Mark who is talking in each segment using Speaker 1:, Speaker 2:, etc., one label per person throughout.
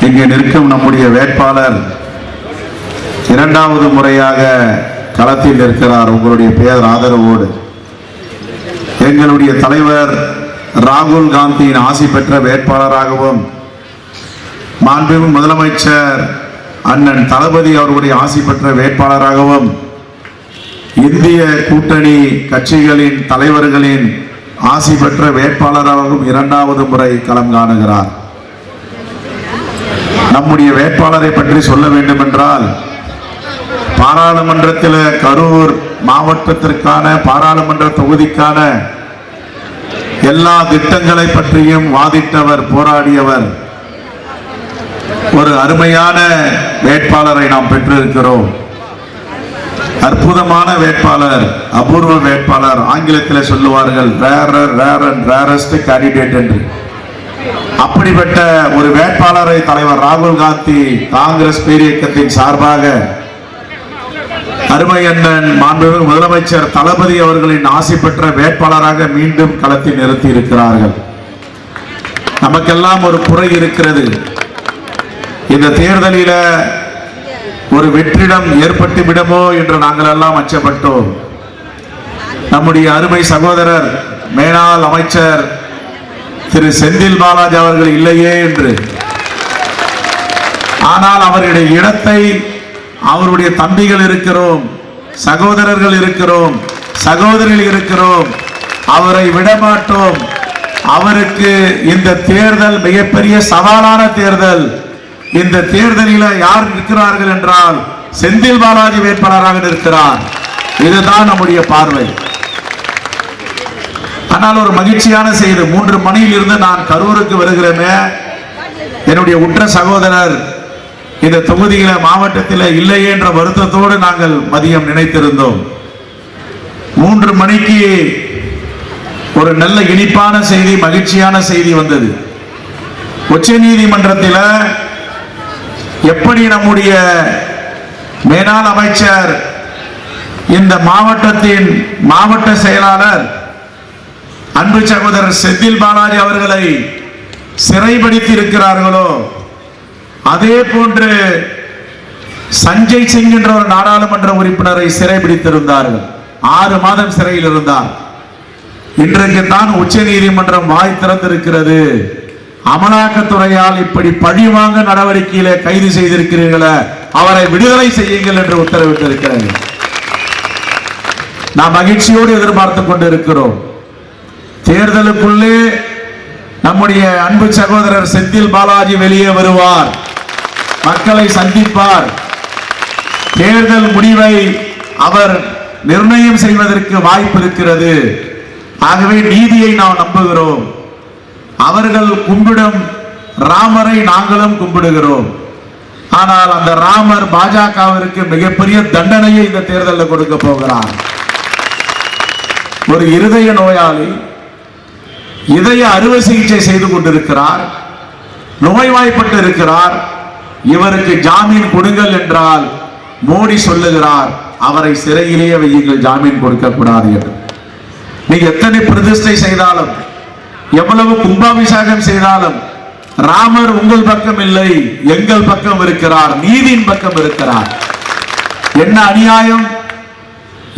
Speaker 1: இங்கே நிற்கும் நம்முடைய வேட்பாளர் இரண்டாவது முறையாக களத்தில் நிற்கிறார். உங்களுடைய பேர் ஆதரவோடு எங்களுடைய தலைவர் ராகுல் காந்தியின் ஆசி பெற்ற வேட்பாளராகவும் மாண்புமிகு முதலமைச்சர் அண்ணன் தளபதி அவர்களுடைய ஆசி பெற்ற வேட்பாளராகவும் இந்திய கூட்டணி கட்சிகளின் தலைவர்களின் ஆசி பெற்ற வேட்பாளராகவும் இரண்டாவது முறை களம் காணுகிறார். நம்முடைய வேட்பாளரை பற்றி சொல்ல வேண்டும் என்றால், பாராளுமன்றத்தில் கரூர் மாவட்டத்திற்கான பாராளுமன்ற தொகுதிக்கான எல்லா திட்டங்களை பற்றியும் வாதிட்டவர், போராடியவர். ஒரு அருமையான வேட்பாளரை நாம் பெற்றிருக்கிறோம். அற்புதமான வேட்பாளர், அபூர்வ வேட்பாளர். ஆங்கிலத்தில் சொல்லுவார்கள் ரேரஸ்ட் கேண்டிடேட் என்று. அப்படிப்பட்ட ஒரு வேட்பாளரை தலைவர் ராகுல் காந்தி காங்கிரஸ் பேரியக்கத்தின் சார்பாக அருமை அண்ணன் மாண்புமிகு முதலமைச்சர் தளபதி அவர்களின் ஆசி பெற்ற வேட்பாளராக மீண்டும் களத்தில் நிறுத்தி இருக்கிறார்கள். நமக்கெல்லாம் ஒரு குறை இருக்கிறது. இந்த தேர்தலில் ஒரு வெற்றிடம் ஏற்பட்டு விடுமோ என்று நாங்கள் எல்லாம் அச்சப்பட்டோம். நம்முடைய அருமை சகோதரர் மேலாள் அமைச்சர் திரு செந்தில் பாலாஜி அவர்கள் இல்லையே என்று. ஆனால் அவருடைய இடத்தை அவருடைய தம்பிகள் இருக்கிறோம், சகோதரர்கள் இருக்கிறோம், சகோதரிகள் இருக்கிறோம். அவரை விடமாட்டோம். அவருக்கு இந்த தேர்தல் மிகப்பெரிய சவாலான தேர்தல். இந்த தேர்தலில் யார் நிற்கிறார்கள் என்றால் செந்தில் பாலாஜி வேட்பாளராக நிற்கிறார். இதுதான் நம்முடைய பார்வை. ஆனால் ஒரு மகிழ்ச்சியான செய்தி, 3 மணியில் இருந்து நான் கரூருக்கு வருகிறேனே, என்னுடைய உற்ற சகோதரர் இந்த தொகுதியில மாவட்டத்தில் இல்லையே என்ற வருத்தத்தோடு நாங்கள் மதியம் நினைத்திருந்தோம். 3 மணிக்கு ஒரு நல்ல இனிப்பான செய்தி, மகிழ்ச்சியான செய்தி வந்தது. உச்ச நீதிமன்றத்தில் எப்படி நம்முடைய மேலாள் அமைச்சர் இந்த மாவட்டத்தின் மாவட்ட செயலாளர் அன்பு சகோதரர் செந்தில் பாலாஜி அவர்களை சிறைப்படுத்தி இருக்கிறார்களோ, அதே போன்று சஞ்சய் சிங் என்ற ஒரு நாடாளுமன்ற உறுப்பினரை சிறைபிடித்திருந்தார்கள். 6 மாதம் சிறையில் இருந்தார். இன்றைக்கு தான் உச்ச நீதிமன்றம் வாய் திறந்திருக்கிறது. அமலாக்கத்துறையால் இப்படி பழிவாங்க நடவடிக்கையில கைது செய்திருக்கிறீர்களே, அவரை விடுதலை செய்யுங்கள் என்று உத்தரவிட்டிருக்கிறது. நாம் மகிழ்ச்சியோடு எதிர்பார்த்துக் கொண்டிருக்கிறோம். தேர்தலுக்குள்ளே நம்முடைய அன்பு சகோதரர் செந்தில் பாலாஜி வெளியே வருவார், மக்களை சந்திப்பார். தேர்தல் முடிவை அவர் நிர்ணயம் செய்வதற்கு வாய்ப்பு இருக்கிறது. ஆகவே நீதியை நாம் நம்புகிறோம். அவர்கள் கும்பிடும் ராமரை நாங்களும் கும்பிடுகிறோம். ஆனால் அந்த ராமர் பாஜகவிற்கு மிகப்பெரிய தண்டனையை இந்த தேர்தலில் கொடுக்க போகிறார். ஒரு இருதய நோயாளி இதய அறுவை சிகிச்சை செய்து கொண்டிருக்கிறார், நோய்வாய்ப்பட்டு இருக்கிறார். இவருக்கு ஜாமீன் கொடுங்கள் என்றால் மோடி சொல்லுகிறார், அவரை சிறையிலேயே வையுங்கள், ஜாமீன் கொடுக்க கூடாது என்று. நீங்க எத்தனை பிரதிஷ்டை செய்தாலும், எவ்வளவு கும்பாபிஷேகம் செய்தாலும் ராமர் உங்கள் பக்கம் இல்லை, எங்கள் பக்கம் இருக்கிறார், நீதியின் பக்கம் இருக்கிறார். என்ன அநியாயம்!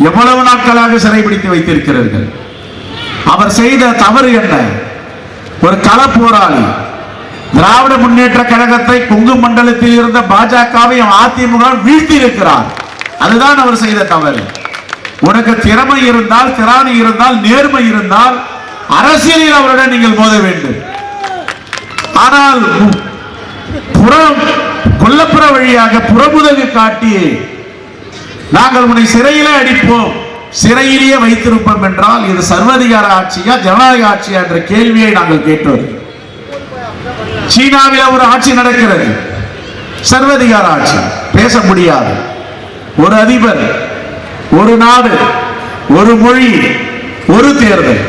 Speaker 1: எவ்வளவு நாட்களாக சிறைபிடித்து வைத்திருக்கிறீர்கள். அவர் செய்த தவறு என்ன? ஒரு கள போராளி, திராவிட முன்னேற்ற கழகத்தை கொங்கு மண்டலத்தில் இருந்த பாஜகவை அதிமுக வீழ்த்தி இருக்கிறார். அதுதான் அவர் செய்த தவறு. உனக்கு திறமை இருந்தால், திராணி இருந்தால், நேர்மை இருந்தால் அரசியலில் அவருடன் நீங்கள் மோத வேண்டும். ஆனால் கொல்லப்புற வழியாக புறமுதகு காட்டி நாங்கள் உன்னை சிறையிலே அடிப்போம், சிறையிலேயே வைத்திருப்போம் என்றால் இது சர்வாதிகார ஆட்சியா, ஜனநாயக ஆட்சியா என்ற கேள்வியை நாங்கள் கேட்டோம். சீனாவில் ஒரு ஆட்சி நடக்கிறது, சர்வாதிகார ஆட்சி, பேச முடியாது. ஒரு அதிபர், ஒரு நாடு, ஒரு மொழி, ஒரு தேர்தல்.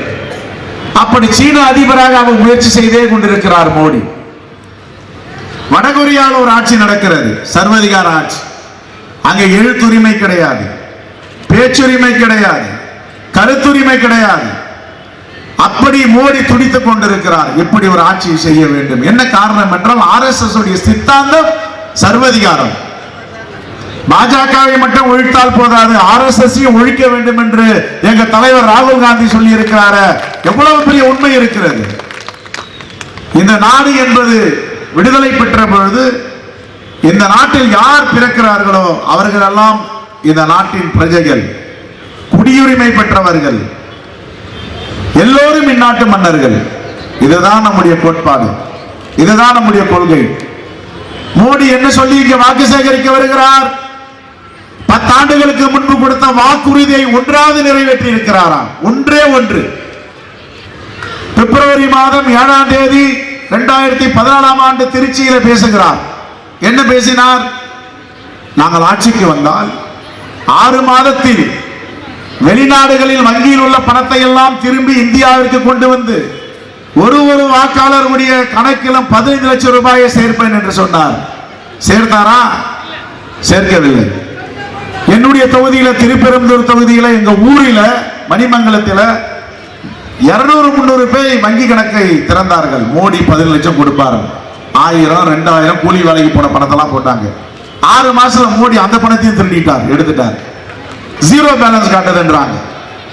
Speaker 1: அப்படி சீன அதிபராக அவர் முயற்சி செய்தே கொண்டிருக்கிறார் மோடி. வடகொரியாவில் ஒரு ஆட்சி நடக்கிறது, சர்வாதிகார ஆட்சி. அங்கே எழுத்துரிமை கிடையாது, பேச்சுரிமை கிடையாது, கருத்துரிமை கிடையாது. அப்படி மோடி துடித்துக் கொண்டிருக்கிறார். இப்படி ஒரு ஆட்சி செய்ய வேண்டும். என்ன காரணம் என்றால் RSS உடைய சித்தாந்தம் சர்வதிகாரம். பாஜகவை மட்டும் ஒழித்தால் போதாது, RSS ஒழிக்க வேண்டும் என்று எங்க தலைவர் ராகுல் காந்தி சொல்லி இருக்கிறார். எவ்வளவு பெரிய உண்மை இருக்கிறது. இந்த நாடு என்பது விடுதலை பெற்ற பொழுது இந்த நாட்டில் யார் பிறக்கிறார்களோ அவர்கள் எல்லாம் இந்த நாட்டின் பிரஜைகள், குடியுரிமை பெற்றவர்கள், எல்லோரும் இந்நாட்டு மன்னர்கள். இதுதான் நம்முடைய கோட்பாடு, இதுதான் நம்முடைய கொள்கை. மோடி என்ன சொல்லி இங்க வாக்கு சேகரிக்க வருகிறார்? 10 ஆண்டுகளுக்கு முன்பு கொடுத்த வாக்குறுதியை ஒன்றாவது நிறைவேற்றி இருக்கிறாராம். ஒன்றே ஒன்று. பிப்ரவரி மாதம் 7ஆம் தேதி 2014ஆம் ஆண்டு திருச்சியில பேசுகிறார். என்ன பேசினார்? நாங்கள் ஆட்சிக்கு வந்தால் 6 மாதத்தில் வெளிநாடுகளில் வங்கியில் உள்ள பணத்தை எல்லாம் திரும்பி இந்தியாவிற்கு கொண்டு வந்து ஒரு வாக்காளருடைய கணக்கிலும் 15 லட்சம் ரூபாயை சேர்ப்பேன் என்று சொன்னார். சேர்த்தாரா? சேர்க்கவில்லை. என்னுடைய தொகுதியில, திருப்பெரும்புதூர் தொகுதியில, எங்க ஊரில மணிமங்கலத்தில் 200-300 பேர் வங்கி கணக்கை திறந்தார்கள். மோடி 15 லட்சம் கொடுப்பாரு. 1000-2000 கூலி வேலைக்கு போன பணத்தெல்லாம் போட்டாங்க. 6 மாசத்துல மோடி அந்த பணத்தையும் திருடிட்டார், எடுத்துட்டார். ஜீரோ பேலன்ஸ் காட்டுதுன்றாங்க.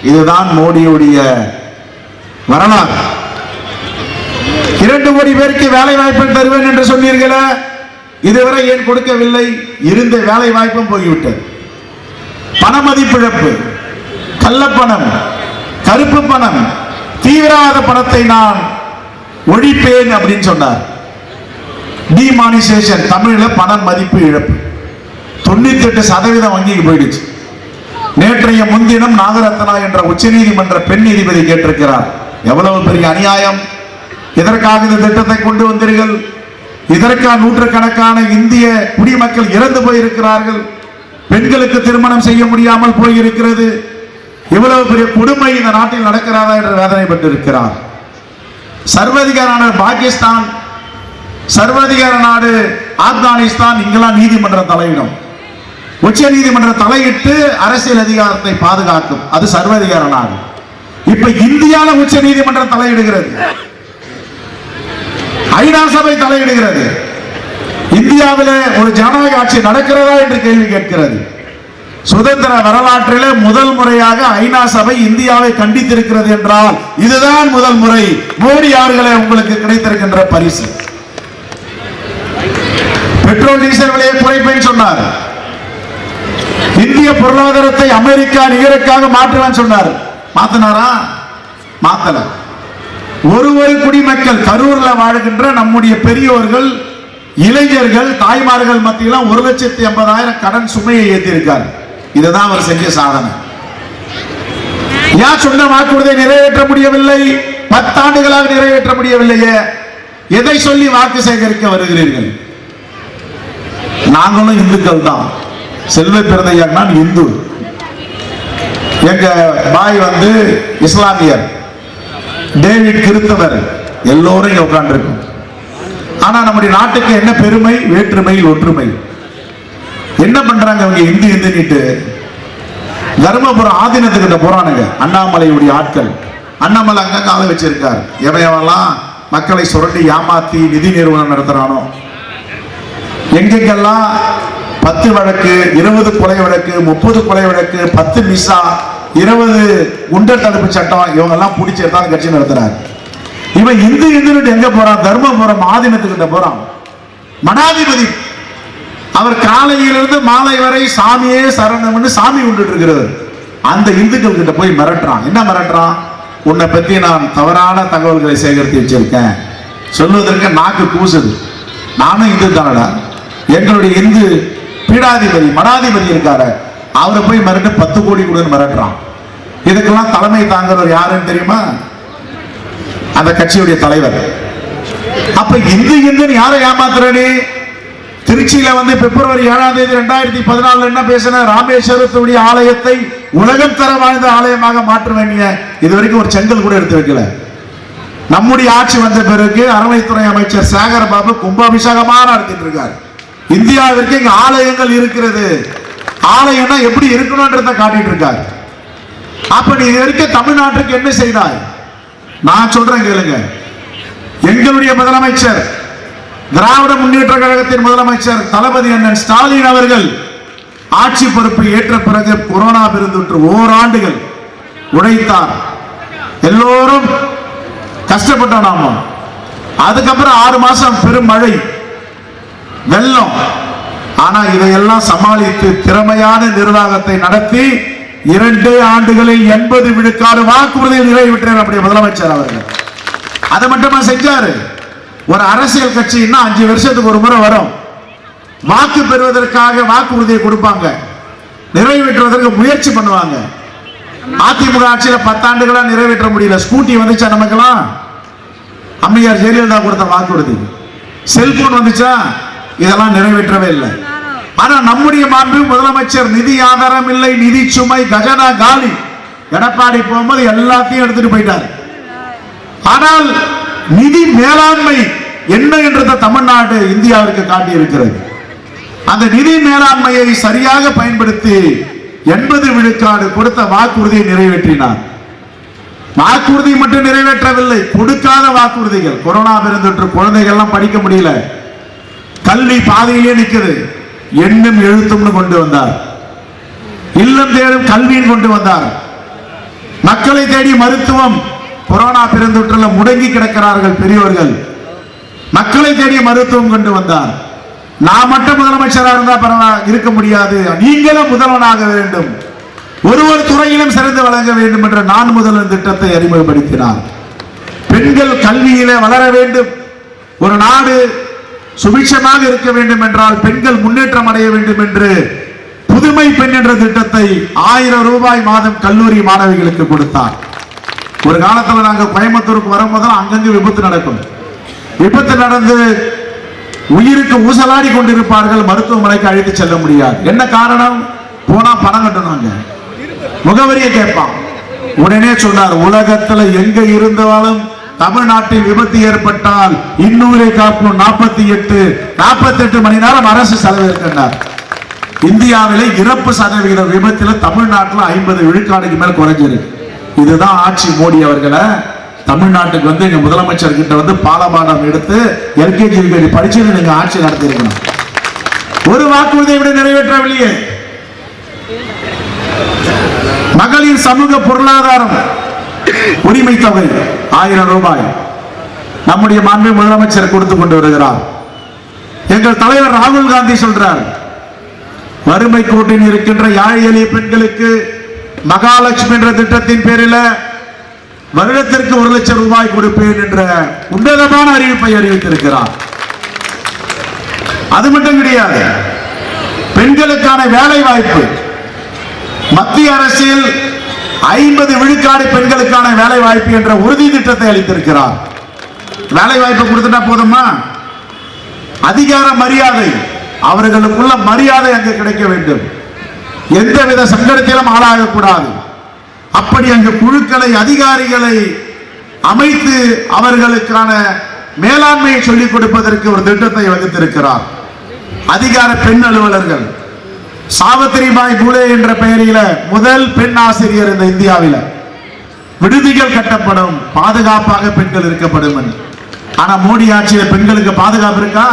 Speaker 1: இதுதான் மோடியுடைய வரலாறு. 2 கோடி பேருக்கு வேலை வாய்ப்பை தருவேன் என்று சொன்னீர்களே, இதுவரை ஏன் கொடுக்கவில்லை? இருந்த வேலை வாய்ப்பும் போய்விட்டது. பண மதிப்பிழப்பு, கள்ளப்பணம், கருப்பு பணம், தீவிரவாத பணத்தை நான் ஒழிப்பேன் அப்படின்னு சொன்னார். டிமானிசேஷன், தமிழ்ல பண மதிப்பு இழப்பு 98% வங்கிக்கு போயிடுச்சு. நேற்றைய முன்தினம் நாகரத்னா என்ற உச்சநீதிமன்ற பெண் நீதிபதி கேட்டிருக்கிறார். எவ்வளவு பெரிய அநியாயம்! இதற்காக இந்த திட்டத்தை கொண்டு வந்தீர்கள். இதற்காக நூற்றுக்கணக்கான இந்திய குடிமக்கள் இறந்து போயிருக்கிறார்கள். பெண்களுக்கு திருமணம் செய்ய முடியாமல் போயிருக்கிறது. இவ்வளவு பெரிய கொடுமை இந்த நாட்டில் நடக்கிறதா என்று வேதனைப்பட்டிருக்கிறார். சர்வதிகார நாடு பாகிஸ்தான், சர்வதிகார நாடு ஆப்கானிஸ்தான், இங்கெல்லாம் நீதிமன்றம் தலையிடும். உச்ச நீதிமன்றம் தலையிட்டு அரசியல் அதிகாரத்தை பாதுகாக்கும். அது சர்வதிகார நாடு. இப்ப இந்தியாவில் உச்ச நீதிமன்றம் தலையிடுகிறது, ஐநா சபை தலையிடுகிறது. இந்தியாவில் ஒரு ஜனநாயக ஆட்சி நடக்கிறதா என்று கேள்வி கேட்கிறது. சுதந்திர வரலாற்றிலே முதல் முறையாக ஐநா சபை இந்தியாவை கண்டித்திருக்கிறது என்றால் இதுதான் முதல் முறை. மோடி அவர்களே, உங்களுக்கு கிடைத்திருக்கின்ற பரிசு. பெட்ரோல் டீசல் விலையை குறைப்பேன் சொன்னார். இந்திய பொருளாதாரத்தை அமெரிக்கா நிகருக்காக மாற்றுவேன் சொன்னார். மாத்தினாரா? மாத்தல. ஒரு குடிமக்கள், கரூர்ல வாழ்கின்ற நம்முடைய பெரியோர்கள், இளைஞர்கள், தாய்மார்கள் மத்தியில் 1,80,000 கடன் சுமையை ஏற்றிருக்கார். இதுதான் அவர் செஞ்ச சாதனை. யார் சொன்ன வாக்குறுதியை நிறைவேற்ற முடியவில்லை? 10 ஆண்டுகளாக நிறைவேற்ற முடியவில்லையே. எதை சொல்லி வாக்கு சேகரிக்க வருகிறீர்கள்? நாங்களும் இந்துக்கள் தான். செல்வ பிறந்தையர் நான் இந்து, எங்க பாய் இஸ்லாமியர், டேவிட் கிறிஸ்தவர், எல்லோரும் இங்க உட்கார்ந்திருக்கும். ஆனா நம்முடைய நாட்டுக்கு என்ன பெருமை? வேற்றுமையில் ஒற்றுமை. என்ன பண்றாங்க அவங்க? இந்து இந்துன்னுட்டு தர்மபுரம் ஆதீனத்துக்கிட்ட போறானுங்க அண்ணாமலையுடைய ஆட்கள். அண்ணாமலை அங்க கால வச்சிருக்காரு. எவையெல்லாம் மக்களை சுரண்டி ஏமாத்தி நிதி நிறுவனம் நடத்துறானோ, எங்கெங்கெல்லாம் 10 வழக்கு, 20 கொலை வழக்கு, 30 கொலை வழக்கு, 10 மிஸ்ஸா, 20 குண்டர் தடுப்பு சட்டம், இவங்க எல்லாம் பிடிச்சி எடுத்தாலும் கட்சி நடத்துறாரு. இவன் இந்து இந்துன்னு எங்க போறான்? தர்மபுரம் ஆதீனத்துக்கிட்ட போறான். மடாதிபதி அவர் காலையிலிருந்து மாலை வரை சாமியே சரணம்னு சாமி கொண்டுட்டு இருக்கிறவர். அந்த இந்துக்கள் கிட்ட போய் மிரட்டுறான். என்ன மிரட்டுறான்? உன்னை பத்தி நான் தவறான தகவல்களை சேகரித்து வச்சிருக்கேன் சொல்வதற்கு நாக்கு கூசுது. நானும் இந்து தானடா. எங்களுடைய இந்து பீடாதிபதி மடாதிபதி இருக்காரு, அவரை போய் மிரட்டு 10 கோடி கொடுன்னு மிரட்டுறான். இதுக்கெல்லாம் தலைமை தாங்குறவர் யாருன்னு தெரியுமா? அந்த கட்சியுடைய தலைவர். அப்ப இந்து இந்துன்னு யாரை ஏமாத்துறடி? திருச்சியில பிப்ரவரி 7ஆம் தேதி 2014 என்ன பேசின? ராமேஸ்வரத்துடைய ஆலயத்தை உலகம் தர வாய்ந்த ஆலயமாக மாற்ற வேண்டிய, இது வரைக்கும் ஒரு செங்கல் கூட எடுத்து வைக்கல. நம்முடைய ஆட்சி வந்த பிறகு அறநிலைத்துறை அமைச்சர் சேகர் பாபு கும்பாபிஷேகமா நடத்திட்டு இருக்காரு. இந்தியாவிற்கு இங்க ஆலயங்கள் இருக்கிறது, ஆலயம்னா எப்படி இருக்கணும்ன்றத காட்டிட்டு இருக்காரு. அப்ப நீ இது வரைக்கும் தமிழ்நாட்டுக்கு என்ன செய்தாய்? நான் சொல்றேன் கேளுங்க. எங்களுடைய முதலமைச்சர், திராவிட முன்னேற்ற கழகத்தின் முதலமைச்சர் தளபதி அண்ணன் ஸ்டாலின் அவர்கள் ஆட்சி பொறுப்பு ஏற்ற பிறகு கொரோனா பெருந்தொற்று ஓராண்டுகள் உழைத்தார். எல்லோரும் கஷ்டப்பட்டோம் நாம. அதுக்கப்புறம் 6 மாசம் பெரும் மழை, வெள்ளம். ஆனா இதையெல்லாம் சமாளித்து திறமையான நிர்வாகத்தை நடத்தி 2 ஆண்டுகளில் 80 விழுக்காடு வாக்குறுதியை நிறைவேற்றார் நம்முடைய முதலமைச்சர் அவர்கள். அதை மட்டுமா செஞ்சாரு? ஒரு அரசியல் கட்சின்னா 5 வருஷத்துக்கு ஒரு முறை வரும், வாக்கு பெறுவதற்காக வாக்குறுதியை கொடுப்பாங்க, நிறைவேற்றுவதற்கு முயற்சி பண்ணுவாங்க. அதிமுக ஆட்சியில 10 ஆண்டுகளா நிறைவேற்ற முடியல. ஸ்கூட்டி வந்துச்சா நமக்கெல்லாம்? அம்மையார் ஜெயலலிதா கொடுத்த வாக்குறுதி. செல்போன் வந்துச்சா? இதெல்லாம் நிறைவேற்றவே இல்லை. ஆனா நம்முடைய மாண்பு முதலமைச்சர் நிதி ஆதாரம் இல்லை, நிதி சுமை, கஜனா காலி. எடப்பாடி போகும்போது எல்லாத்தையும் எடுத்துட்டு போயிட்டார். ஆனால் நிதி மேலாண்மை என்ன என்றதை தமிழ்நாடு இந்தியாவிற்கு காட்டி இருக்கிறது. அந்த நிதி மேலாண்மையை சரியாக பயன்படுத்தி 80 விழுக்காடு கொடுத்த வாக்குறுதியை நிறைவேற்றினார். வாக்குறுதி மட்டும் நிறைவேற்றவில்லை, கொடுக்காத வாக்குறுதிகள். கொரோனா பெருந்தொற்று, குழந்தைகள்லாம் படிக்க முடியல, கல்வி பாதையிலே நிற்குது, எண்ணும் எழுத்தும்னு கொண்டு வந்தார். இல்லம் தேடும் கல்வியும் கொண்டு வந்தார். மக்களை தேடி மருத்துவம், கொரோனா பெருந்தொற்றுல முடங்கி கிடக்கிறார்கள் பெரியவர்கள், மக்களை தேடி மருத்துவம் கொண்டு வந்தார். நான் மட்டும் முதலமைச்சராக இருந்தா பரவாயில்ல, இருக்க முடியாது, நீங்களும் முதல்வனாக வேண்டும், ஒரு துறையிலும் சிறந்து வழங்க வேண்டும் என்ற நான் முதல்வன் திட்டத்தை அறிமுகப்படுத்தினார். பெண்கள் கல்வியிலே வளர வேண்டும், ஒரு நாடு சுபிட்சமாக இருக்க வேண்டும் என்றால் பெண்கள் முன்னேற்றம் அடைய வேண்டும் என்று புதுமை பெண் என்ற திட்டத்தை 1000 ரூபாய் மாதம் கல்லூரி மாணவிகளுக்கு கொடுத்தார். ஒரு காலத்துல நாங்க கோயம்புத்தூருக்கு வரும்போது அங்கங்கு விபத்து நடக்கும். விபத்து நடந்து உயிருக்கு ஊசலாடி கொண்டிருப்பார்கள், மருத்துவமனைக்கு அழைத்து செல்ல முடியாது. என்ன காரணம்? போனா பணம் கட்டணும், முகவரியை கேட்பான். உடனே சொன்னார், உலகத்துல எங்க இருந்தாலும் தமிழ்நாட்டில் விபத்து ஏற்பட்டால் 200 காப்போம், 48 மணி நேரம் அரசு செலவிருக்கின்றார். இந்தியாவிலே இறப்பு சதவீத விபத்தில் தமிழ்நாட்டில் 50 விழுக்காடுக்கு மேல் குறைஞ்சிருக்கு. இதுதான் ஆட்சி. மோடி அவர்களை தமிழ்நாட்டுக்கு வந்து எங்க முதலமைச்சர் கிட்ட வந்து பாலபாடம் எடுத்து எல்கேஜி யூகேஜி படிச்சு நீங்க ஆட்சி நடத்தி இருக்கணும். ஒரு வாக்குறுதியை விட நிறைவேற்றவில்லையே. மகளிர் சமூக பொருளாதாரம் உரிமை தொகை 1000 ரூபாய் நம்முடைய மாண்பு முதலமைச்சர் கொடுத்து கொண்டு வருகிறார். எங்கள் தலைவர் ராகுல் காந்தி சொல்றார், வறுமை கோட்டில் இருக்கின்ற ஏழை எளிய பெண்களுக்கு மகாலட்சுமி என்ற திட்டத்தின் பேரில் வருடத்திற்கு 1 லட்சம் ரூபாய் கொடுப்பேன் என்ற உன்னதமான அறிவிப்பை அறிவித்திருக்கிறார். அது மட்டும் கிடையாது, பெண்களுக்கான வேலை வாய்ப்பு மத்திய அரசில் 50 விழுக்காடு பெண்களுக்கான வேலை வாய்ப்பு என்ற உறுதி திட்டத்தை அளித்திருக்கிறார். வேலை வாய்ப்பு கொடுத்துட்டா போதுமா? அதிகார மரியாதை, அவர்களுக்குள்ள மரியாதை அங்கு கிடைக்க வேண்டும், எந்தவித சங்கடத்திலும் ஆளாகக்கூடாது. அப்படி அங்கு குழுக்களை, அதிகாரிகளை அமைத்து அவர்களுக்கான மேலாண்மையை சொல்லிக் கொடுப்பதற்கு ஒரு திட்டத்தை வகுத்திருக்கிறார். அதிகார பெண் அலுவலர்கள், சாவித்திரிபாய் பூலே என்ற பெயரில முதல் பெண் ஆசிரியர் இந்த இந்தியாவில். விடுதிகள் கட்டப்படும், பாதுகாப்பாக பெண்கள் இருக்கப்படும். ஆனா மோடி ஆட்சியில் பெண்களுக்கு பாதுகாப்பு இருக்கா?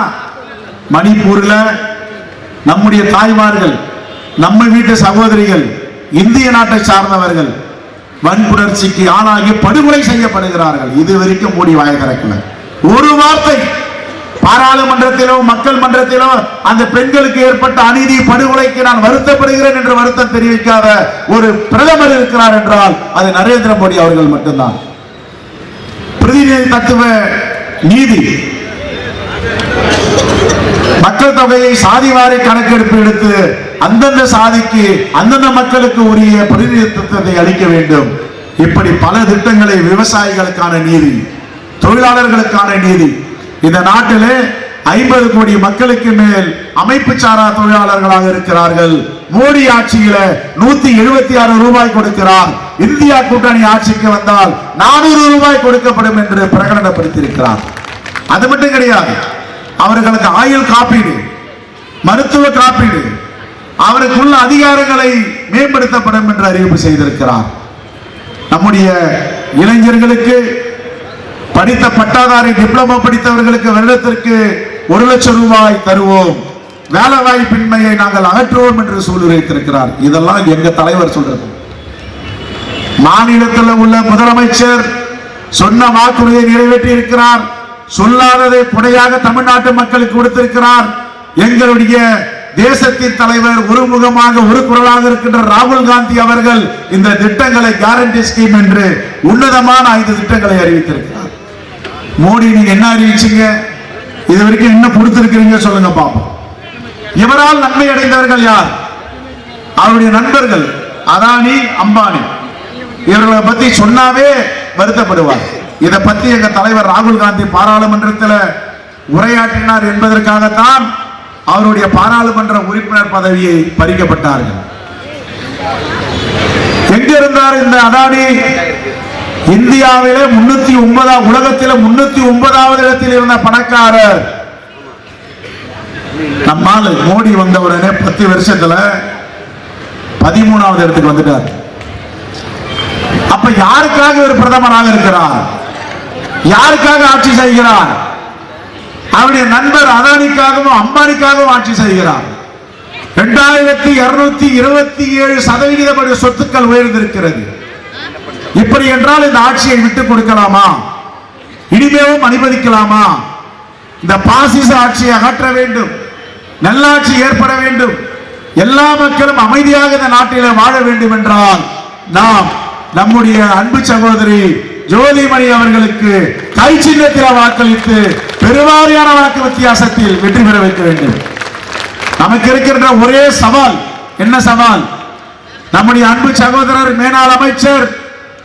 Speaker 1: மணிப்பூர்ல நம்முடைய தாய்மார்கள், நம்ம வீட்டு சகோதரிகள், இந்திய நாட்டை சார்ந்தவர்கள் வன்புணர்ச்சிக்கு ஆளாகி படுகொலை செய்யப்படுகிறார்கள். இதுவரைக்கும் மோடி வாயை திறக்கல. ஒரு வார்த்தை பாராளுமன்றத்திலோ மக்கள் மன்றத்திலோ அந்த பெண்களுக்கு ஏற்பட்ட அநீதி, படுகொலைக்கு நான் வருத்தப்படுகிறேன் என்று வருத்தம் தெரிவிக்காத ஒரு பிரதமர் இருக்கிறார் என்றால் அது நரேந்திர மோடி அவர்கள் மட்டும்தான். பிரதிநிதி தத்துவ நீதி, மக்கள் தொகையை சாதிவாரி கணக்கெடுப்பு எடுத்து அந்தந்த சாதிக்கு, அந்தந்த மக்களுக்கு உரிய பிரதிநிதித்துவத்தை அளிக்க வேண்டும். இப்படி பல திட்டங்களை, விவசாயிகளுக்கான நீதி, தொழிலாளர்களுக்கான நீதி. இந்த நாட்டிலே 50 கோடி மக்களுக்கு மேல் அமைப்பு சாரா தொழிலாளர்களாக இருக்கிறார்கள். மோடி ஆட்சியில 176 ரூபாய் கொடுக்கிறார். இந்தியா கூட்டணி ஆட்சிக்கு வந்தால் 400 ரூபாய் கொடுக்கப்படும் என்று பிரகடனப்படுத்தியிருக்கிறார். அது மட்டும் கிடையாது, அவர்களுக்கு ஆயுள் காப்பீடு, மருத்துவ காப்பீடு, அவருக்குள்ள அதிகாரங்களை மேம்படுத்தப்படும் என்று அறிவிப்பு செய்திருக்கிறார். நம்முடைய இளைஞர்களுக்கு படித்த பட்டாதாரி டிப்ளமோ படித்தவர்களுக்கு வருடத்திற்கு 1 லட்சம் ரூபாய் தருவோம், வேலை வாய்ப்பின்மையை நாங்கள் அகற்றுவோம் என்று சூழ்நிலைத்திருக்கிறார். இதெல்லாம் எங்க தலைவர் சொல்றது. மாநிலத்தில் உள்ள முதலமைச்சர் சொன்ன வாக்குறுதியை நிறைவேற்றி இருக்கிறார். சொல்லாததை கொடையாக தமிழ்நாட்டு மக்களுக்கு கொடுத்திருக்கிறார். எங்களுடைய தேசத்தின் தலைவர் ஒருமுகமாக ஒரு குரலாக இருக்கின்ற ராகுல் காந்தி அவர்கள் இந்த திட்டங்களை கேரண்டி ஸ்கீம் என்று உன்னதமான 5 திட்டங்களை அறிவித்திருக்கிறார். மோடி நீங்க என்ன அறிவிச்சீங்க? இது வரைக்கும் என்ன கொடுத்திருக்கிறீங்க சொல்லுங்க பாப்போம். இவரால் நன்மை அடைந்தவர்கள் யார்? அவருடைய நண்பர்கள் அதானி, அம்பானி. இவர்களை பத்தி சொன்னாவே வருத்தப்படுவார். இதை பத்தி எங்க தலைவர் ராகுல் காந்தி பாராளுமன்றத்தில் உரையாற்றினார் என்பதற்காகத்தான் அவருடைய பாராளுமன்ற உறுப்பினர் பதவியை பறிக்கப்பட்டார்கள். எங்க இருந்தார் இந்த அதானி? இந்தியாவிலே 309 உலகத்தில் 309வது இடத்தில் இருந்த பணக்காரர். நம்மால் மோடி வந்த உடனே 10 வருஷத்துல 13வது இடத்துக்கு வந்துட்டார். அப்ப யாருக்காக ஒரு பிரதமராக இருக்கிறார்? யாருக்காக ஆட்சி செய்கிறார்? அவருடைய நண்பர் அதானிக்காகவும் அம்பானிக்காகவும் ஆட்சி செய்கிறார். 2227% சொத்துக்கள் உயர்ந்திருக்கிறது. இப்படி என்றால் இந்த ஆட்சியை விட்டுக் கொடுக்கலாமா? இனிமேலும் அனுமதிக்கலாமா? இந்த பாசிச ஆட்சியை அகற்ற வேண்டும், நல்லாட்சி ஏற்பட வேண்டும், எல்லா மக்களும் அமைதியாக இந்த நாட்டிலே வாழ வேண்டும் என்றால் நாம் நம்முடைய அன்பு சகோதரி ஜோதிமணி அவர்களுக்கு கை சின்னத்தில் வாக்களித்து பெருவாரியான வாக்கு வித்தியாசத்தில் வெற்றி பெற வைக்க வேண்டும். நமக்கு இருக்கின்ற ஒரே சவால் என்ன சவால்? நம்முடைய அன்பு சகோதரர் மேனாள் அமைச்சர்,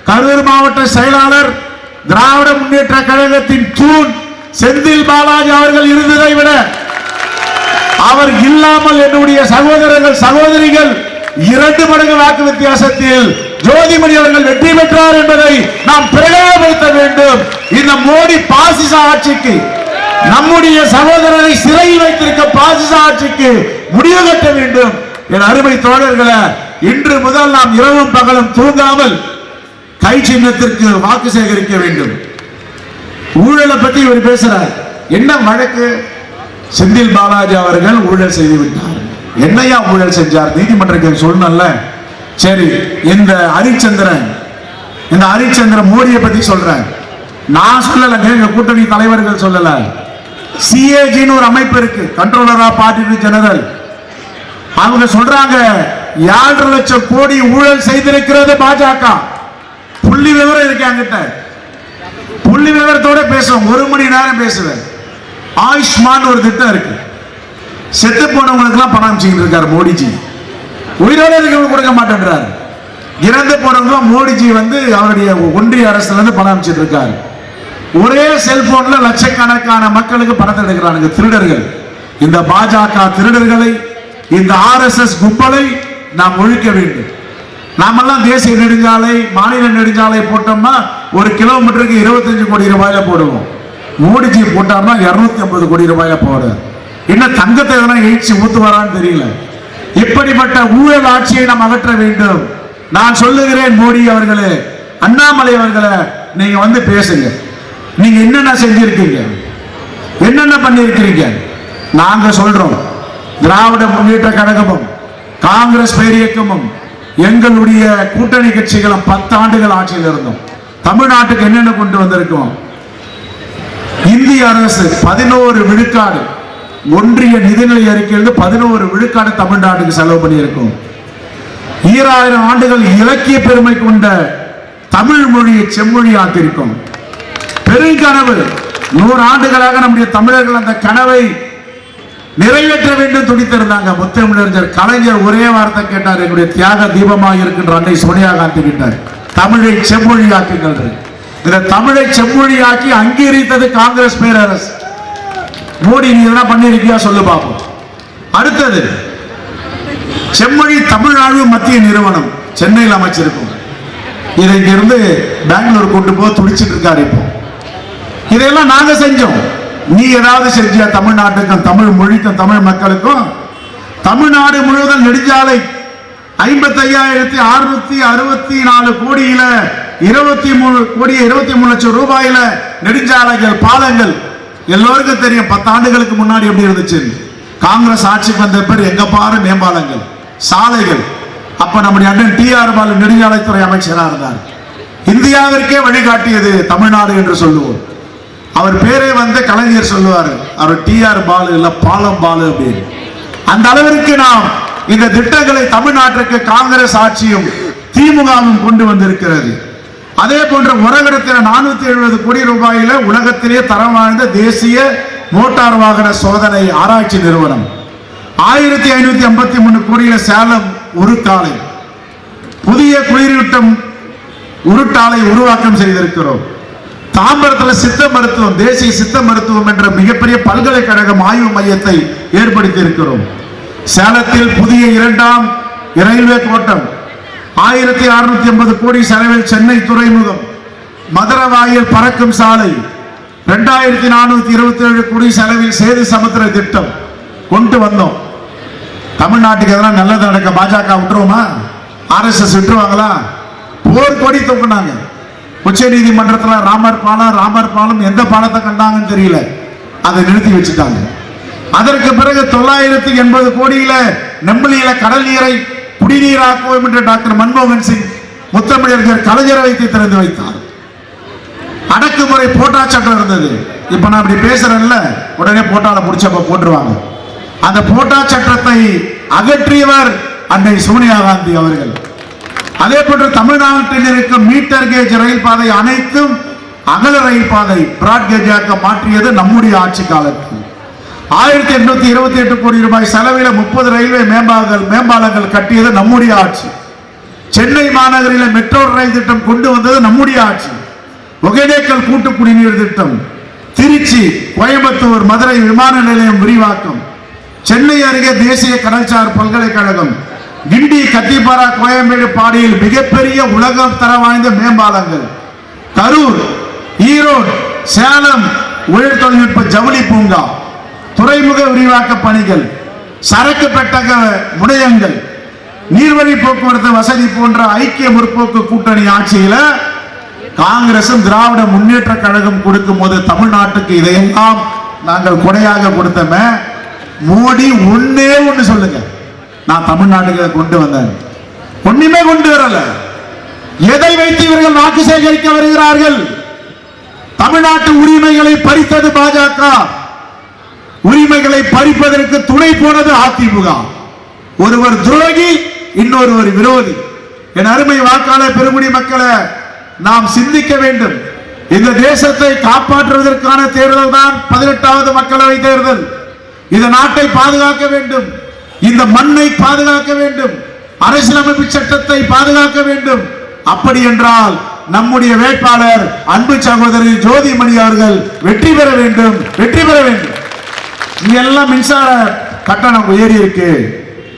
Speaker 1: கரூர் மாவட்ட செயலாளர், திராவிட முன்னேற்ற கழகத்தின் தூண் செந்தில் பாலாஜி அவர்கள் இருந்ததை விட அவர் இல்லாமல் என்னுடைய சகோதரர்கள் சகோதரிகள் 2 மடங்கு வாக்கு வித்தியாசத்தில் ஜோதிமணி அவர்கள் வெற்றி பெற்றார் என்பதை நாம் பிரகடனப்படுத்த வேண்டும். இந்த மோடி பாசிச ஆட்சிக்கு, நம்முடைய சகோதரரை சிறையில் வைத்திருக்க பாசிச ஆட்சிக்கு முடிவு கட்ட வேண்டும். என் அருமை தோழர்களே, இன்று முதல் நாம் இரவும் பகலும் தூங்காமல் கை சின்னத்திற்கு வாக்கு சேகரிக்க வேண்டும். ஊழலை பத்தி இவர் பேசுறார். என்ன வழக்கு? செந்தில் பாலாஜி அவர்கள் ஊழல் செய்து விட்டார். என்னையா ஊழல் செஞ்சார்? நீதிமன்றத்தில் சொல்லல. சரி, இந்த ஹரிச்சந்திரன் மோடியை பத்தி சொல்றேன். நான் சொல்லல, எங்க கூட்டணி தலைவர்கள் சொல்லல. சிஏஜின்னு ஒரு அமைப்பு இருக்கு, கண்ட்ரோலர் ஆஃப் ஆடிட்டர் ஜெனரல். அவங்க சொல்றாங்க 7.5 லட்சம் கோடி ஊழல் செய்திருக்கிறது பாஜக. புள்ளி விவரம் இருக்கு என்கிட்ட. புள்ளி விவரத்தோட பேசுவோம், 1 மணி நேரம் பேசுவேன். ஆயுஷ்மான் ஒரு திட்டம் இருக்கு. செத்து போனவங்களுக்கு எல்லாம் பணம் அமைச்சிட்டு இருக்காரு மோடிஜி. உயிரோட இருக்கவங்க கொடுக்க மாட்டேன்றாரு. இறந்து போனவங்களும் மோடிஜி அவருடைய ஒன்றிய அரசுல இருந்து பணம் அமைச்சிட்டு இருக்காரு. ஒரே செல்போன்ல லட்சக்கணக்கான மக்களுக்கு பணத்தை எடுக்கிறானுங்க திருடர்கள். இந்த பாஜக திருடர்களை, இந்த RSS கும்பலை நாம் ஒழிக்க வேண்டும். நாமெல்லாம் தேசிய நெடுஞ்சாலை, மாநில நெடுஞ்சாலை போட்டோம்னா 1 கிலோமீட்டருக்கு 25 கோடி ரூபாயில போடுவோம். மோடிஜி போட்டோம்னா 250 கோடி ரூபாயில போடுற. இன்னும் தங்கத்தை எதனா எழுச்சி ஊத்துவாரான்னு தெரியல. இப்படிப்பட்ட ஊழல் ஆட்சியை நாம் அகற்ற வேண்டும். நான் சொல்லுகிறேன், மோடி அவர்களே, அண்ணாமலை அவர்களே, நீங்க பேசுங்க. நீங்க என்னென்ன செஞ்சிருக்கீங்க, என்னென்ன பண்ணிருக்கீங்க? நாங்க சொல்றோம், திராவிட முன்னேற்ற கழகமும் காங்கிரஸ் பேரியக்கமும் எங்களுடைய கூட்டணி கட்சிகளும் 10 ஆண்டுகள் ஆட்சியில் இருந்தோம். தமிழ்நாட்டுக்கு என்னென்ன கொண்டு வந்திருக்கோம்? இந்திய அரசு 11 விழுக்காடு ஒன்றிய நிதிநிலை அறிக்கையிலிருந்து 11 விழுக்காடு தமிழ்நாட்டுக்கு செலவு பண்ணியிருக்கோம். 2000 ஆண்டுகள் இலக்கிய பெருமை கொண்ட தமிழ் மொழியை செம்மொழி ஆக்கியிருக்கோம். பெருங்கனவு 100 ஆண்டுகளாக நம்முடைய தமிழர்கள் அந்த கனவை நிறைவேற்ற வேண்டும் துடித்திருந்தாங்க. முத்தமிழறிஞர் கலைஞர் ஒரே வார்த்தை கேட்டார், என்னுடைய தியாக தீபமாக இருக்கின்ற அன்னை சோனியா காந்தி கிட்ட, தமிழை செம்மொழியாக்குங்கள். இந்த தமிழை செம்மொழியாக்கி அங்கீகரித்தது காங்கிரஸ் பேரரசு. மோடி நீ என்ன பண்ணிருக்கியா சொல்லு பாப்போம். அடுத்தது செம்மொழி தமிழ்நாடு மத்திய நிறுவனம் சென்னையில் அமைச்சிருக்கும். இதை இங்கிருந்து பெங்களூர் கொண்டு போய் துடிச்சிட்டு இருக்காரு. இப்போ இதையெல்லாம் நாங்க செஞ்சோம். நீ ஏதாவது செஞ்சியா தமிழ்நாட்டுக்கும் தமிழ் மொழிக்கும் தமிழ் மக்களுக்கும்? தமிழ்நாடு முழுவதும் நெடுஞ்சாலை 55,664 கோடியில 23 கோடி 23 லட்சம் ரூபாயில நெடுஞ்சாலைகள், பாலங்கள். எல்லோருக்கும் தெரியும் 10 ஆண்டுகளுக்கு முன்னாடி எப்படி இருந்துச்சு. காங்கிரஸ் ஆட்சிக்கு வந்த பேர் எங்க பாரு மேம்பாலங்கள், சாலைகள். அப்ப நம்முடைய அண்ணன் டி.ஆர். பாலு நெடுஞ்சாலைத்துறை அமைச்சராக இருந்தார். இந்தியாவிற்கே வழிகாட்டியது தமிழ்நாடு என்று சொல்லுவோம். அவர் பேரே வந்து கலைஞர் சொல்லுவார், அவர் டி.ஆர். பாலு இல்ல பாலம் பாலு அப்படின்னு. அந்த அளவிற்கு நாம் இந்த திட்டங்களை தமிழ்நாட்டிற்கு காங்கிரஸ் ஆட்சியும் திமுகவும் கொண்டு வந்திருக்கிறது. அதே போன்ற உரகடத்தில் 470 கோடி ரூபாயில உலகத்திலே தரம் வாய்ந்த தேசிய மோட்டார் வாகன சோதனை ஆராய்ச்சி நிறுவனம். 1553 கோடியில சேலம் உருட்டாலை, புதிய குளிரூட்டும் உருட்டாலை உருவாக்கம் செய்திருக்கிறோம். தாம்பரத்தில் சித்த மருத்துவம், தேசிய சித்த மருத்துவம் என்ற மிகப்பெரிய பல்கலைக்கழகம் ஆய்வு மையத்தை ஏற்படுத்தி இருக்கிறோம். சேலத்தில் புதிய 2ஆம் ரயில்வே கோட்டம், 1680 கோடி செலவில் சென்னை துறைமுகம், மதுரவாயில் பறக்கும் சாலை, 2427 கோடி செலவில் சேது சமுத்திர திட்டம் கொண்டு வந்தோம். தமிழ்நாட்டுக்கு எதனா நல்லது நடக்க பாஜக விட்டுருவோமா? RSS விட்டுருவாங்களா? கோடி தூக்குனாங்க. உச்ச நீதிமன்றத்தில் ராமர் பாலம் எந்த பாலத்தை கண்டாங்கன்னு தெரியல, அதை நிறுத்தி வச்சுட்டாங்க. அதற்கு பிறகு 980 கோடியில நெம்மலியில கடல் நீரை குடிநீராக்குவோம் என்று டாக்டர் மன்மோகன் சிங் முத்தமிழர் கலைஞரை வைத்து திறந்து வைத்தார். அடக்குமுறை போட்டா சட்டம் இருந்தது. இப்ப நான் அப்படி பேசுறேன்ல, உடனே போட்டால முடிச்சப்ப போட்டுருவாங்க. அந்த போட்டா சட்டத்தை அகற்றியவர் அன்னை சோனியா காந்தி அவர்கள். அதே போன்று தமிழ்நாட்டில் இருக்கும் மீட்டர் கேஜ் ரயில் பாதை அனைத்தும் அகல ரயில் பாதை பிராட் கேஜாக மாற்றியது நம்முடைய ஆட்சி காலத்தில். 1828 கோடி ரூபாய் செலவில் 30 ரயில்வே மேம்பாலங்கள் கட்டியது நம்முடைய ஆட்சி. சென்னை மாநகரில் மெட்ரோ ரயில் திட்டம் கொண்டு வந்தது நம்முடைய ஆட்சி. ஒகேனக்கல் கூட்டு குடிநீர் திட்டம், திருச்சி, கோயம்புத்தூர், மதுரை விமான நிலையம் விரிவாக்கம், சென்னை அருகே தேசிய கடல்சார் பல்கலைக்கழகம், கிண்டி, கத்திப்பாரா, கோயம்பேடு, பாடியில் மிகப்பெரிய உலகம் தர வாய்ந்த மேம்பாலங்கள், கரூர், ஈரோடு, சேலம் உயர் தொழில்நுட்ப ஜவுளி பூங்கா, துறைமுக விரிவாக்க பணிகள், சரக்கு பெட்டக முனையங்கள், நீர்வழி போக்குவரத்து வசதி போன்ற ஐக்கிய முற்போக்கு கூட்டணி ஆட்சியில காங்கிரசும் திராவிட முன்னேற்ற கழகம் கொடுக்கும் போது தமிழ்நாட்டுக்கு இதையெல்லாம் நாங்கள் கொடையாக கொடுத்தோமே. மோடி ஒண்ணு சொல்லுங்க, நான் தமிழ்நாட்டுக்கு கொண்டு வந்தேன். ஒண்ணுமே கொண்டு வரல. எதை வைத்து இவர்கள் வாக்கு சேகரிக்க வருகிறார்கள்? தமிழ்நாட்டு உரிமைகளை பறித்தது பாஜக, உரிமைகளை பறிப்பதற்கு துணை போனது அதிமுக. ஒருவர் துரோகி, இன்னொருவர் விரோதி. என் அருமை வாக்காளர் பெருங்குடி மக்களை நாம் சிந்திக்க வேண்டும். இந்த தேசத்தை காப்பாற்றுவதற்கான தேர்தல் தான் 18வது மக்களவை தேர்தல். இந்த நாட்டை பாதுகாக்க வேண்டும், இந்த மண்ணை பாதுகாக்க வேண்டும், அரசியலமைப்பு சட்டத்தை பாதுகாக்க வேண்டும். அப்படி என்றால் நம்முடைய வேட்பாளர் அன்பு சகோதரி ஜோதிமணி அவர்கள் வெற்றி பெற வேண்டும், வெற்றி பெற வேண்டும். இங்க எல்லாம் மின்சார கட்டணம் ஏறி இருக்கு.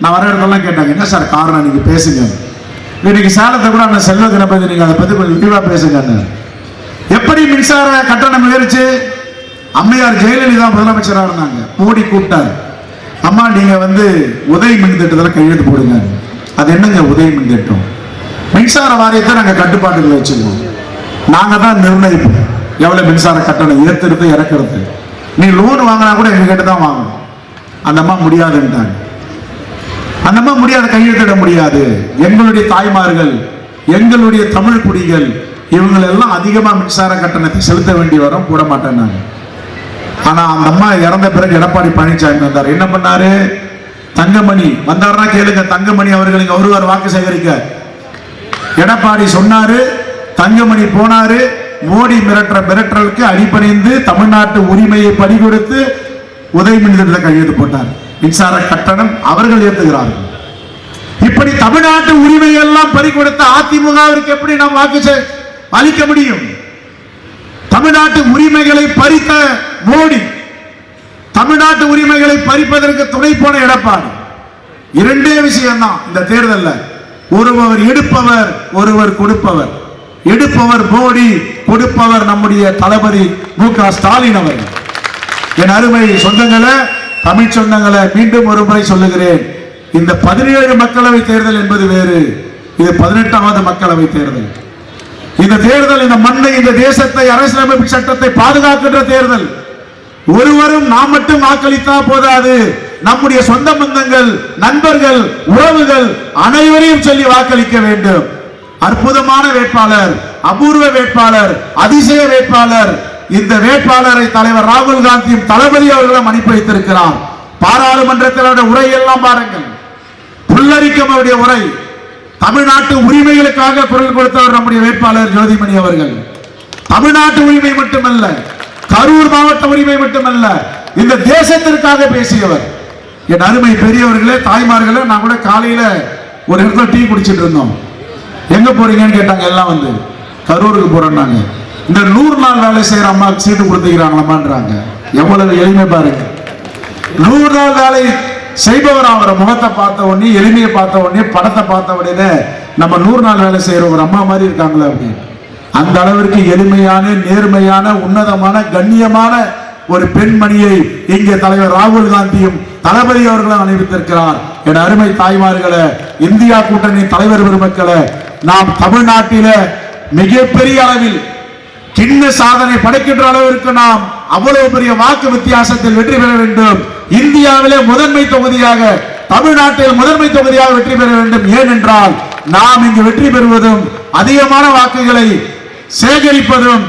Speaker 1: நான் வர இடத்தெல்லாம் கேட்டாங்க, என்ன சார் காரணம், நீங்க பேசுங்க. இன்னைக்கு சேலத்தை கூட அந்த செல்வ கணபதி நீங்க அதை பத்தி கொஞ்சம் விரிவா பேசுங்க. எப்படி மின்சார கட்டணம் ஏறிச்சு? அம்மையார் ஜெயலலிதா முதலமைச்சராக இருந்தாங்க. மோடி கூப்பிட்டார், அம்மா நீங்க உதய் மின் திட்டத்தில் கையெழுத்து போடுங்க. அது என்னங்க உதய் மின் திட்டம்? மின்சார வாரியத்தை நாங்க கட்டுப்பாட்டுல வச்சுக்கோம், நாங்க தான் நிர்ணயிப்போம் எவ்வளவு மின்சார கட்டணம் ஏத்துறது இறக்குறது. நீ லோன் வாங்கினா கூட எங்க கிட்ட தான் வாங்கணும். அந்த அம்மா முடியாதுன்ட்டாங்க. அந்த அம்மா முடியாது, கையெழுத்திட முடியாது. எங்களுடைய தாய்மார்கள், எங்களுடைய தமிழ் குடிகள், இவங்களெல்லாம் அதிகமா மின்சார கட்டணத்தை செலுத்த வேண்டி வரும், போட மாட்டேன்னாங்க. ஆனா அந்த அம்மா இறந்த பிறகு எடப்பாடி பழனிசாமி வந்தார். என்ன பண்ணாரு? தங்கமணி வந்தாருன்னா கேளுங்க, தங்கமணி அவர்கள் இங்க ஒருவர் வாக்கு சேகரிக்க. எடப்பாடி சொன்னாரு, தங்கமணி போனாரு. மோடி மிரட்டலுக்கு அடிபணிந்து தமிழ்நாட்டு உரிமையை பறிகொடுத்து உதய் மின் திட்டத்தை கையெழுத்து போட்டார். மின்சார கட்டணம் அவர்கள் ஏற்றுகிறார்கள். இப்படி தமிழ்நாட்டு உரிமை எல்லாம் பறிகொடுத்த அதிமுகவிற்கு எப்படி நாம் வாக்கு அளிக்க முடியும்? தமிழ்நாட்டு உரிமைகளை பறித்த மோடி, தமிழ்நாட்டு உரிமைகளை பறிப்பதற்கு துணை போன எடப்பாடி. இரண்டே விஷயம் தான் இந்த தேர்தலில். ஒருவர் எடுப்பவர், ஒருவர் கொடுப்பவர். எடுப்பவர் மோடி, கொடுப்பவர் நம்முடைய தளபதி மு.க. ஸ்டாலின் அவர்கள். என் அருமை சொந்தங்களே, தமிழ் சொந்தங்களை மீண்டும் ஒரு முறை சொல்லுகிறேன், இந்த 17 மக்களவை தேர்தல் என்பது வேறு, இது 18வது மக்களவை தேர்தல். இந்த தேர்தல் இந்த மண்ணை, இந்த தேசத்தை, அரசியலமைப்பு சட்டத்தை பாதுகாக்கின்ற தேர்தல். ஒருவரும் நாம் மட்டும் வாக்களித்தா போதாது, நம்முடைய சொந்த பந்தங்கள், நண்பர்கள், உறவுகள் அனைவரையும் சொல்லி வாக்களிக்க வேண்டும். அற்புதமான வேட்பாளர், அபூர்வ வேட்பாளர், அதிசய வேட்பாளர். இந்த வேட்பாளரை தலைவர் ராகுல் காந்தியும் தளபதி அவர்களும் அனுப்பி வைத்திருக்கிறார். பாராளுமன்றத்தில் உரையெல்லாம் பாருங்கள், புல்லரிக்கும் அவருடைய உரை. தமிழ்நாட்டு உரிமைகளுக்காக குரல் கொடுத்தவர் நம்முடைய வேட்பாளர் ஜோதிமணி அவர்கள். தமிழ்நாட்டு உரிமை மட்டுமல்ல, கரூர் மாவட்ட உரிமை மட்டுமல்ல, இந்த தேசத்திற்காக பேசியவர். என் அருமை பெரியவர்களே, தாய்மார்களே, நான் கூட காலையில ஒரு இடத்துல டீ குடிச்சிட்டு இருந்தோம். எங்க போறீங்கன்னு கேட்டாங்க. எல்லாம் வந்து கரூருக்கு போறோம்னாங்க. இந்த 100 நாள் வேலை செய்யற அம்மாவுக்கு சீட்டு கொடுத்துக்கிறாங்களாமான்றாங்க. எவ்வளவு எளிமை பாருங்க. 100 நாள் வேலை செய்பவர் அவரை முகத்தை பார்த்த உடனே, எளிமையை பார்த்த உடனே, படத்தை பார்த்த உடனே நம்ம 100 நாள் வேலை செய்யற ஒரு அம்மா மாதிரி இருக்காங்களே அப்படின்னு. அந்த அளவிற்கு எளிமையான, நேர்மையான, உன்னதமான, கண்ணியமான ஒரு பெண்மணியை இங்கே தலைவர் ராகுல் காந்தியும் தளபதி அவர்களும் அணிவித்திருக்கிறார். என் அருமை தாய்மார்களே, இந்தியா கூட்டணி தலைவர் பெருமக்களே, நாம் தமிழ்நாட்டில மிகப்பெரிய அளவில் கிண்ண சாதனை படைக்கின்ற அளவிற்கு நாம் அவ்வளவு பெரிய வாக்கு வித்தியாசத்தில் வெற்றி பெற வேண்டும். இந்தியாவிலே முதன்மை தொகுதியாக, தமிழ்நாட்டில் முதன்மை தொகுதியாக வெற்றி பெற வேண்டும். ஏனென்றால் நாம் இங்கு வெற்றி பெறுவதும், அதிகமான வாக்குகளை சேகரிப்பதும்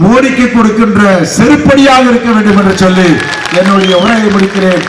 Speaker 1: மோடிக்கு கொடுக்கின்ற செருப்படியாக இருக்க வேண்டும் என்று சொல்லி என்னுடைய உரையை முடிக்கிறேன்.